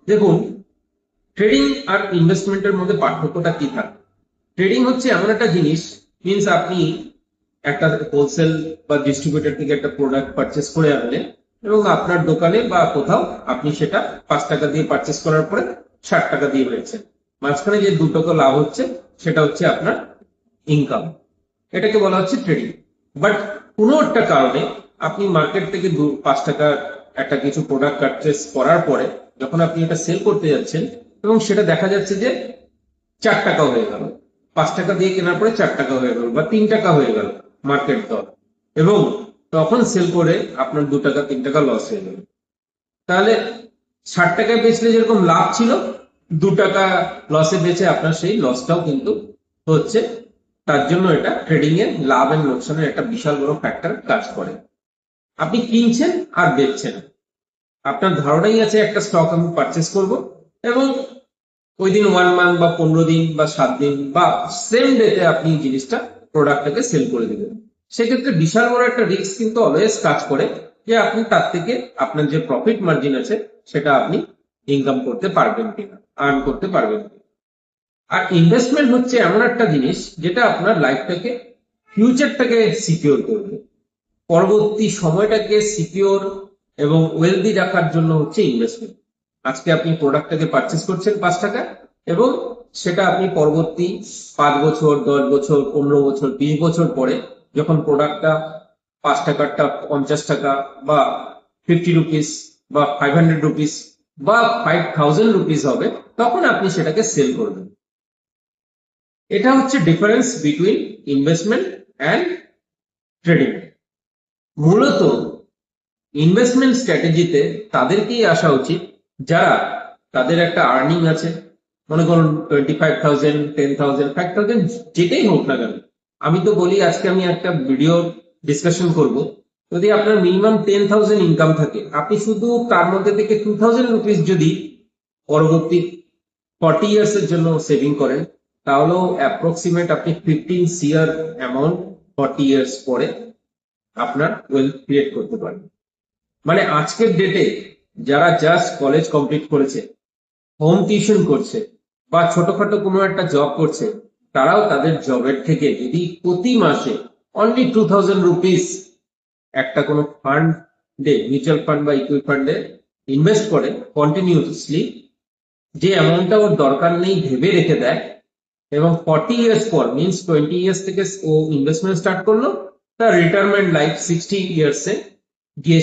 দেখুন, ট্রেডিং আর ইনভেস্টমেন্টের মধ্যে পার্থক্যটা কি থাকে? ট্রেডিং হচ্ছে এমন একটা জিনিস, মিনস আপনি একটা হোলসেল বা ডিস্ট্রিবিউটর থেকে একটা প্রোডাক্ট পারচেস করে আনলেন এবং আপনার দোকানে বা কোথাও আপনি সেটা 5 টাকা দিয়ে পারচেস করার পরে 60 টাকা দিয়ে বেচছেন। মাঝখানে যে 2 টাকা লাভ হচ্ছে সেটা হচ্ছে আপনার ইনকাম। এটাকে বলা হচ্ছে ট্রেডিং। বাট কোনো একটা কারণে আপনি মার্কেট থেকে 5 টাকার একটা কিছু প্রোডাক্ট পারচেস করার পরে যখন আপনি এটা সেল করতে যাচ্ছেন এবং সেটা দেখা যাচ্ছে যে 4 টাকা হয়ে গেল, 5 টাকা দিয়ে কেনার পরে 4 টাকা হয়ে গেল বা 3 টাকা হয়ে গেল মার্কেট দর, এবং তখন সেল করে আপনার 2 টাকা 3 টাকা লস হয়ে গেল। তাহলে 60 টাকায় বেচলে যেরকম লাভ ছিল, 2 টাকা লসে বেচে আপনার সেই লসটাও কিন্তু হচ্ছে। তার জন্য এটা ট্রেডিং এ লাভ এন্ড লোকসানের একটা বিশাল বড় ফ্যাক্টর কাজ করে। আপনি কিনছেন আর বেচছেন, আপনার ধারণাই আছে একটা স্টক আমি পারচেস করব এবং ওই দিন 1 মান্থ বা 15 দিন বা 7 দিন বা সেম ডেতে আপনি জিনিসটা প্রোডাক্টটাকে সেল করে দিবেন। সেক্ষেত্রে বিশাল বড় একটা রিস্ক কিন্তু অলওয়েজ কাজ করে যে আপনি তার থেকে আপনার যে প্রফিট মার্জিন আছে সেটা আপনি ইনকাম করতে পারবেন কিনা, আর্ন করতে পারবেন কিনা। আর ইনভেস্টমেন্ট হচ্ছে এমন একটা জিনিস যেটা আপনার লাইফটাকে, ফিউচারটাকে সিকিউর করবে, পরবর্তী সময়টাকে সিকিউর এবং ওয়েলদি রাখার জন্য হচ্ছে ইনভেস্টমেন্ট। আজকে আপনি প্রোডাক্টটাকে পারচেস করছেন 5 টাকা এবং সেটা আপনি পরবর্তী 5 বছর, 10 বছর, 15 বছর, 20 বছর পরে যখন প্রোডাক্টটা 5 টাকারটা 50 টাকা বা 50 রুপিস বা 500 রুপিস বা 5000 রুপিস হবে, তখন আপনি সেটাকে সেল করবেন। এটা হচ্ছে difference between investment and trading. মূলত ইনভেস্টমেন্ট স্ট্র্যাটেজিতে তাদেরকেই আসা উচিত যারা, তাদের একটা আর্নিং আছে, মনে করুন 25,000, 10,000, 5,000, যেটাই হোক না কেন। আমি তো বলি, আজকে আমি একটা ভিডিও ডিসকাশন করব, যদি আপনার মিনিমাম 10,000 ইনকাম থাকে, আপনি শুধু তার মধ্যে থেকে 2,000 রুপিস যদি পরবর্তী 40 ইয়ার্স এর জন্য সেভিং করেন, তাহলেও অ্যাপ্রক্সিমেট আপনি 15 CR অ্যামাউন্ট 40 ইয়ার্স পরে আপনার ওয়েলথ ক্রিয়েট করতে পারেন। মানে আজকের ডেটে যারা জাস্ট কলেজ কমপ্লিট করেছে, হোম টিউশন করছে বা ছোটখাটো কোনো একটা জব করছে, তারাও তাদের জবের থেকে যদি প্রতি মাসে অনলি 2,000 রুপিস একটা কোনো ফান্ডে, মিউচুয়াল ফান্ড বা ইকুইটি ফান্ডে ইনভেস্ট করে কন্টিনিউসলি, যে অ্যামাউন্টটা ওর দরকার নেই ভেবে রেখে দেয়, এবং 40 ইয়ার্স পর, মিনস 20 ইয়ার্স থেকে ও ইনভেস্টমেন্ট স্টার্ট করলো, তার রিটায়ারমেন্ট লাইফ 60 ইয়ার্সে গিয়ে